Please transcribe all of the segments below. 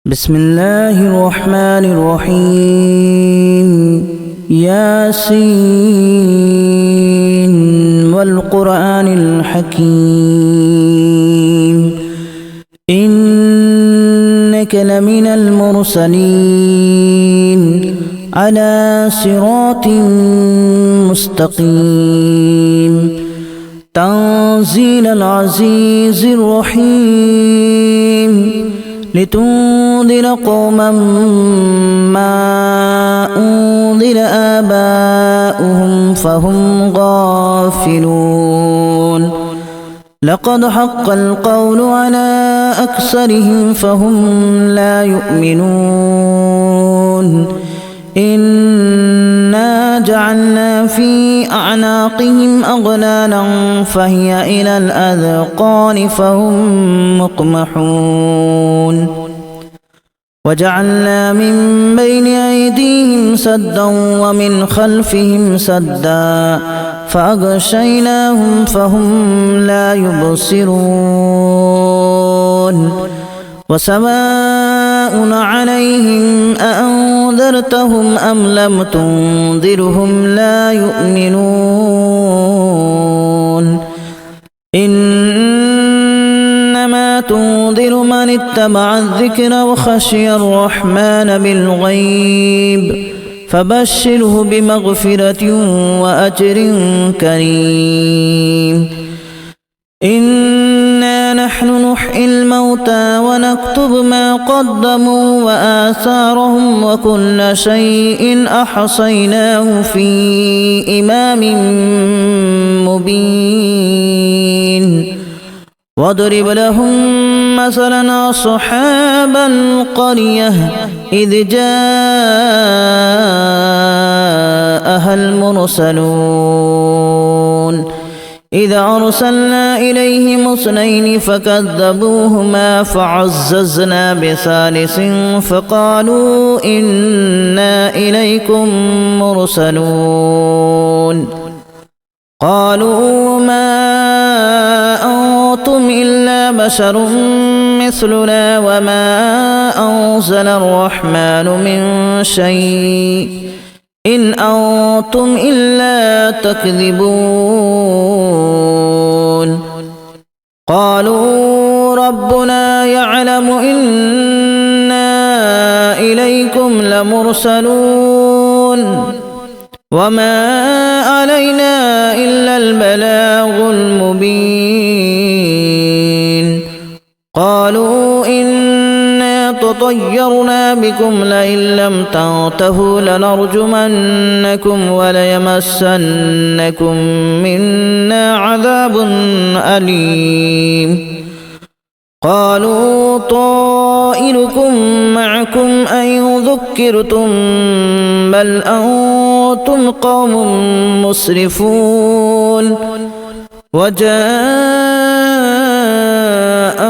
بسم الله الرحمن الرحيم ياسين والقرآن الحكيم إنك لمن المرسلين على صراط مستقيم تنزيل العزيز الرحيم لتنذر قوما ما أنذر آباؤهم فهم غافلون لقد حق القول على أكثرهم فهم لا يؤمنون إنا جعلنا في أعناقهم أغلالا فهي إلى الأذقان فهم مقمحون وجعلنا من بين أيديهم سدا ومن خلفهم سدا فأغشيناهم فهم لا يبصرون وسواء عليهم أأنذرتهم أم لم تنذرهم لا يؤمنون إنما تنذر من اتبع الذكر وخشي الرحمن بالغيب فبشره بمغفرة وأجر كريم إنا نحن نحيي الموتى ونكتب ما قدموا وآثارهم وكل شيء أحصيناه في إمام مبين واضرب لهم مثلا أصحاب القرية إذ جاءها المرسلون إذا أرسلنا إليهم اثنين فكذبوهما فعززنا بثالث فقالوا إنا إليكم مرسلون قالوا ما أنتم إلا بشر مثلنا وما أنزل الرحمن من شيء إن أنتم إلا تكذبون قالوا ربنا يعلم إنا إليكم لمرسلون وما علينا إلا البلاغ المبين قالوا إنا تطيرنا بكم لئن لم تنتهوا لنرجمنكم وليمسنكم منا عذاب أليم قالوا طائركم معكم أن ذكرتم بل أنتم قوم مسرفون وجاء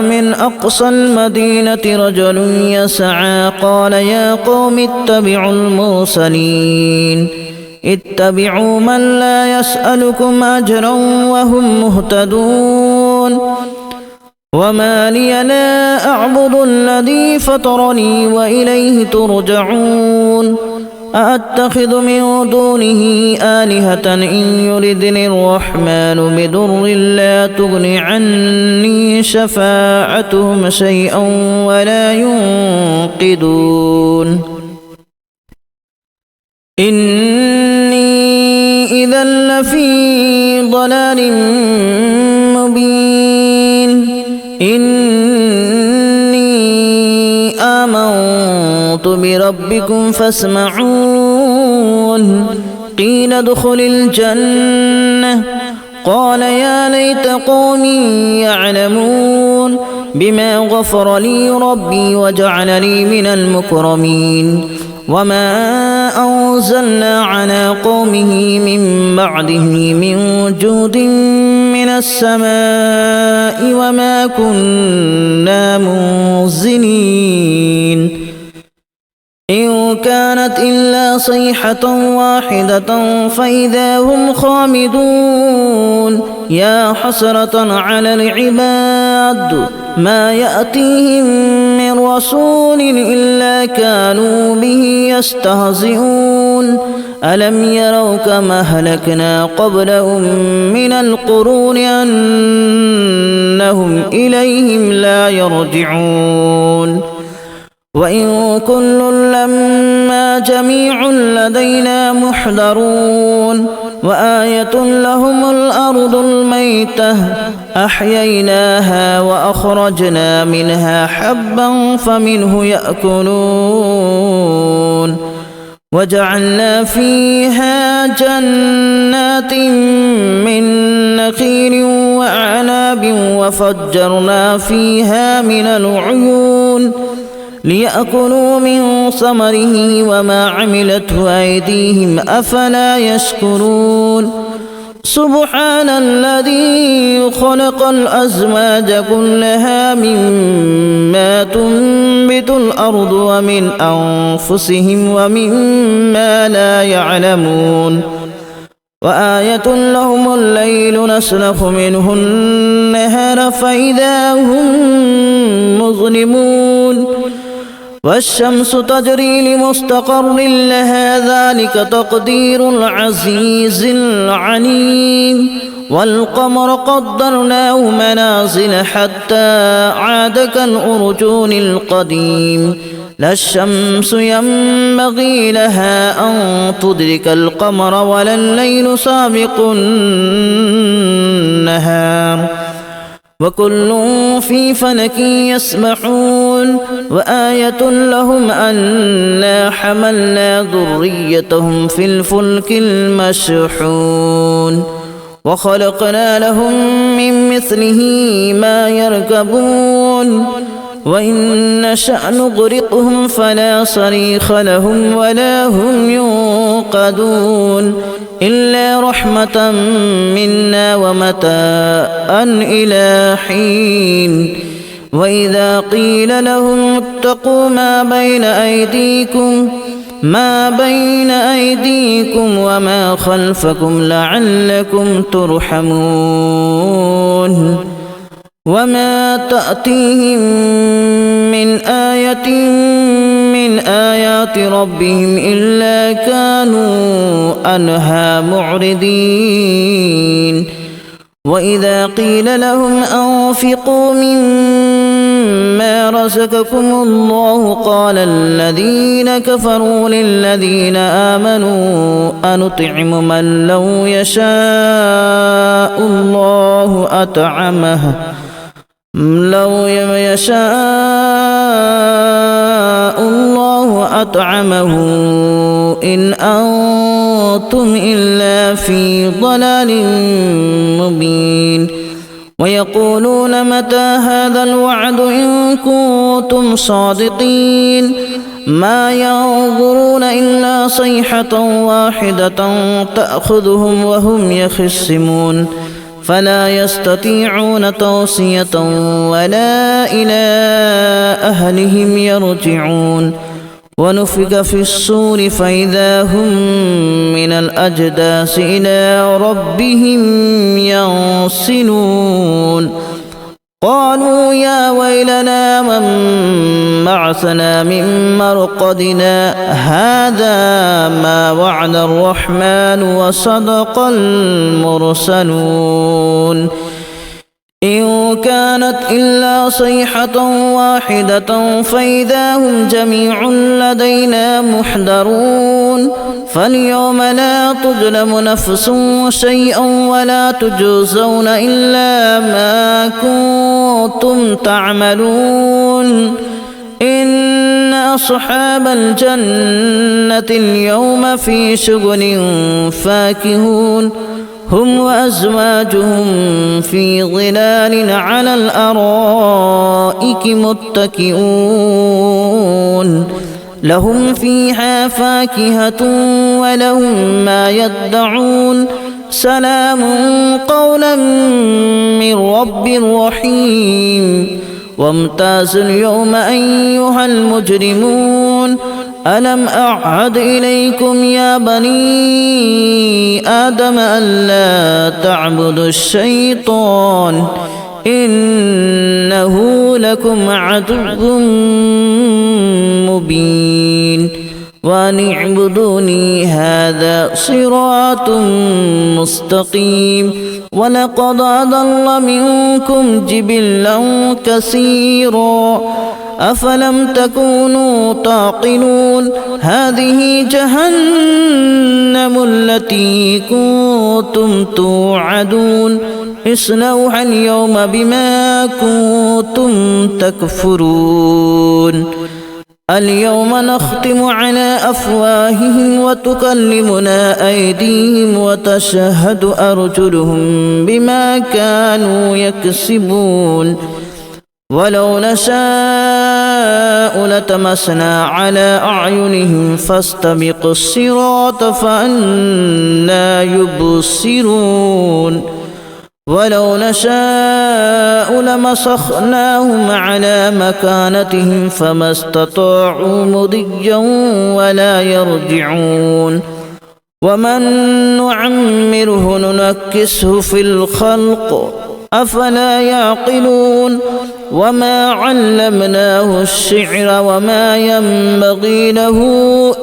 من أقصى المدينة رجل يسعى قال يا قوم اتبعوا المرسلين اتبعوا من لا يسألكم أجرا وهم مهتدون وما لي لا أعبد الذي فطرني وإليه ترجعون أأتخذ من دونه آلهة إن يردني الرحمن بضر لا تغن عني شفاعتهم شيئا ولا ينقذون إني إذا لفي ضلال مبين إني آمنت بربكم فاسمعون قيل ادخل الجنة قال يا ليت قومي يعلمون بما غفر لي ربي وجعلني من المكرمين وما أنزلنا على قومه من بعده من جود من السماء وما كنا منزلين إن كانت إلا صيحة واحدة فإذا هم خامدون يا حسرة على العباد ما يأتيهم من رسول إلا كانوا به يستهزئون ألم يروا كما أهلكنا قبلهم من القرون أنهم إليهم لا يرجعون وإن كل لما جميع لدينا محضرون وآية لهم الأرض الميتة أحييناها وأخرجنا منها حبا فمنه يأكلون وجعلنا فيها جنات من نخيل وأعناب وفجرنا فيها من العيون ليأكلوا من ثمره وما عملته أيديهم أفلا يشكرون سبحان الذي خلق الأزواج كلها مما تنبت الأرض ومن أنفسهم ومما لا يعلمون وآية لهم الليل نسلخ منه النهار فإذا هم مظلمون والشمس تجري لمستقر لها ذلك تقدير العزيز العليم والقمر قدرناه منازل حتى عاد كالأرجون القديم لا الشمس ينبغي لها أن تدرك القمر ولا الليل سابق النهار وكل في فلك يسبحون وآية لهم أنا حملنا ذريتهم في الفلك المشحون وخلقنا لهم من مثله ما يركبون وإن نشأ نغرقهم فلا صريخ لهم ولا هم ينقذون إلا رحمة منا ومتاعا إلى حين وإذا قيل لهم اتقوا ما بين أيديكم وما خلفكم لعلكم ترحمون وما تأتيهم من آية من آيات ربهم إلا كانوا عنها معرضين وإذا قيل لهم أنفقوا مما رزقكم الله قال الذين كفروا للذين آمنوا أنطعم من لو يشاء الله أطعمه إن أنتم إلا في ضلال مبين ويقولون متى هذا الوعد إن كنتم صادقين ما ينظرون إلا صيحة واحدة تأخذهم وهم يخصمون فلا يستطيعون توصية ولا إلى أهلهم يرجعون ونفخ في الصور فإذا هم من الأجداث إلى ربهم ينسلون قالوا يا ويلنا من بعثنا من مرقدنا هذا ما وعد الرحمن وصدق المرسلون إن كانت إلا صيحة واحدة فإذا هم جميع لدينا محضرون فاليوم لا تظلم نفس شيئا ولا تجزون إلا ما كنتم تعملون إن أصحاب الجنة اليوم في شغل فاكهون هم وأزواجهم في ظلال على الأرائك متكئون لهم فيها فاكهة ولهم ما يدعون سلام قولا من رب رحيم وامتازوا اليوم أيها المجرمون ألم أعهد إليكم يا بني آدم ألا تعبدوا الشيطان إنه لكم عدو مبين وأن اعبدوني هذا صراط مستقيم ولقد أضل منكم جبلا كثيرا أفلم تكونوا تعقلون هذه جهنم التي كنتم توعدون اصلوها اليوم بما كنتم تكفرون اليوم نختم على أفواههم وتكلمنا أيديهم وتشهد أرجلهم بما كانوا يكسبون ولو نشاء لتمسنا على أعينهم فاستبقوا الصراط فأنى يبصرون ولو نشاء لمسخناهم على مكانتهم فما استطاعوا مضيا ولا يرجعون ومن نعمره ننكسه في الخلق أفلا يعقلون وما علمناه الشعر وما ينبغي له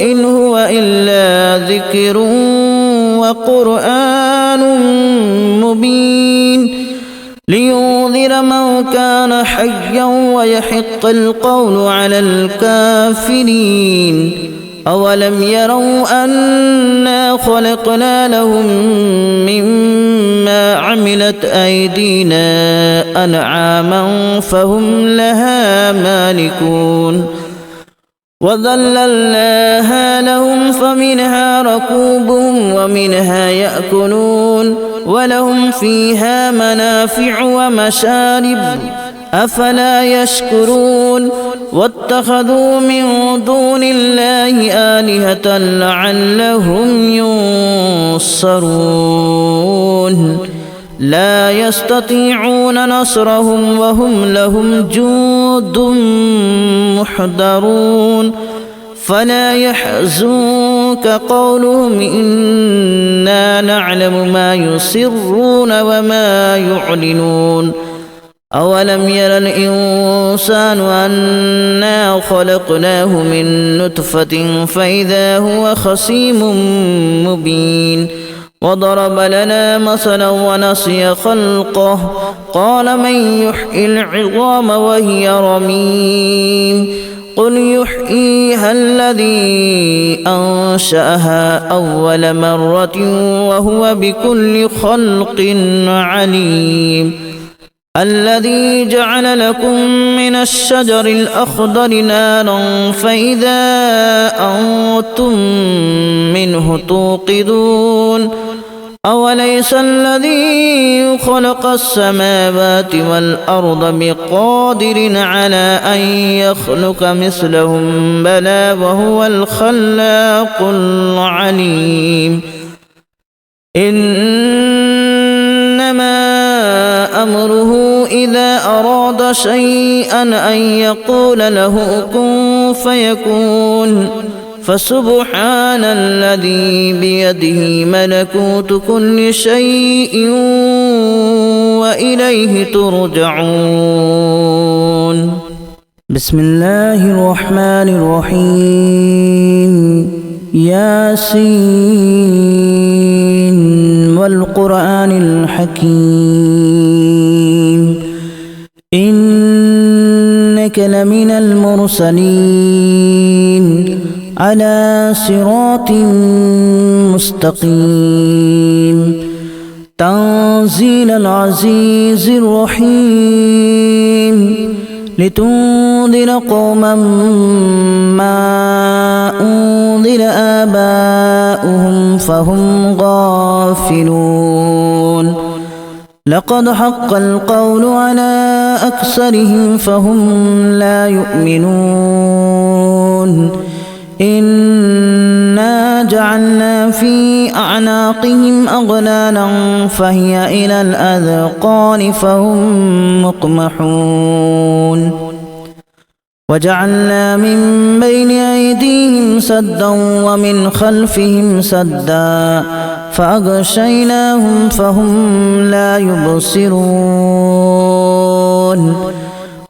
إن هو إلا ذكر وقرآن مبين لينذر من كان حيا ويحق القول على الكافرين أولم يروا أنا خلقنا لهم مما عملت أيدينا أنعاما فهم لها مالكون وذللناها لهم فمنها ركوبهم ومنها يأكلون ولهم فيها منافع ومشارب أفلا يشكرون واتخذوا من دون الله آلهة لعلهم ينصرون لا يستطيعون نصرهم وهم لهم جند محضرون فلا يحزنك قولهم إنا نعلم ما يسرون وما يعلنون أولم ير الإنسان أنا خلقناه من نطفة فإذا هو خصيم مبين وضرب لنا مثلا ونسي خلقه قال من يحيي العظام وهي رميم قل يحييها الذي أنشأها أول مرة وهو بكل خلق عليم الذي جعل لكم من الشجر الأخضر نارا فإذا أنتم منه توقدون أوليس الذي خلق السماوات والأرض بقادر على أن يخلق مثلهم بلى وهو الخلاق العليم إنما أمره إذا أراد شيئا أن يقول له كن فيكون فسبحان الذي بيده ملكوت كل شيء وإليه ترجعون بسم الله الرحمن الرحيم ياسين والقرآن الحكيم إنك لمن المرسلين على صراط مستقيم تنزيل العزيز الرحيم لتنذر قوما ما أنذر آباؤهم فهم غافلون لقد حق القول على أكثرهم فهم لا يؤمنون إنا جعلنا في أعناقهم أغلالا فهي إلى الأذقان فهم مقمحون وجعلنا من بين أيديهم سدا ومن خلفهم سدا فأغشيناهم فهم لا يبصرون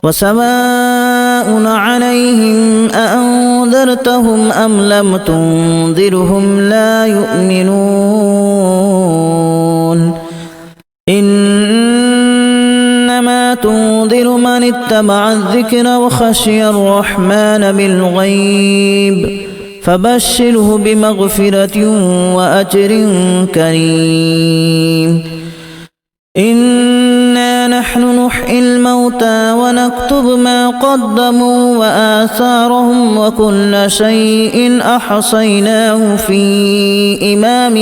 وسواء عليهم أأنذرتهم أم لم تنذرهم لا يؤمنون إنما تنذر من اتبع الذكر وخشي الرحمن بالغيب فبشره بمغفرة وأجر كريم إنا نحن نحيي الموتى ونكتب ما قدموا وآثارهم وكل شيء أحصيناه في إمام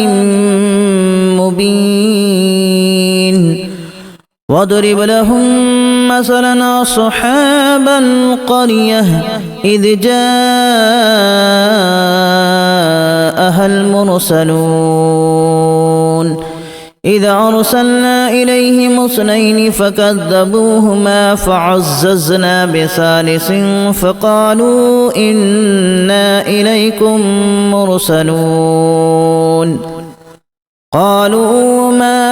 مبين واضرب لهم مثلا أصحاب القرية إذ جاءها المرسلون إذا أرسلنا إليهم اثنين فكذبوهما فعززنا بثالث فقالوا إنا إليكم مرسلون قالوا ما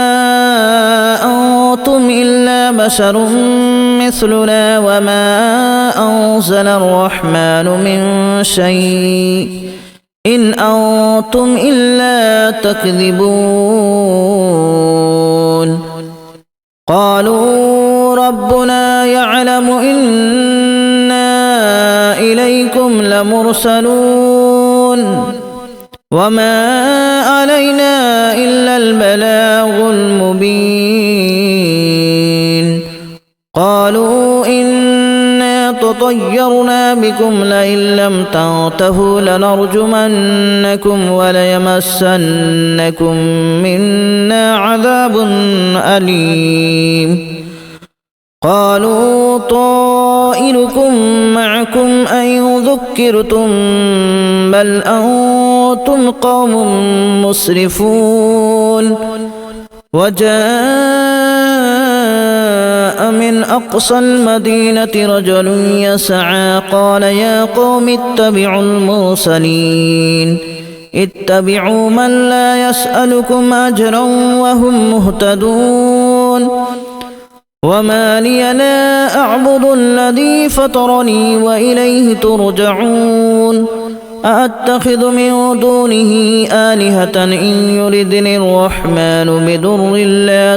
أنتم إلا بشر مثلنا وما أنزل الرحمن من شيء إن أنتم إلا تكذبون قالوا ربنا يعلم إنا إليكم لمرسلون وما علينا إلا البلاغ المبين قالوا إنا تطيرنا بكم لئن لم تنتهوا لنرجمنكم وليمسنكم منا عذاب أليم قالوا طائركم معكم أن ذكرتم بل أنتم قوم مسرفون وجاء من أقصى المدينة رجل يسعى قال يا قوم اتبعوا المرسلين اتبعوا من لا يسألكم أجرا وهم مهتدون وما لي لا أعبد الذي فطرني وإليه ترجعون أأتخذ من دونه آلهة إن يردني الرحمن بضر لا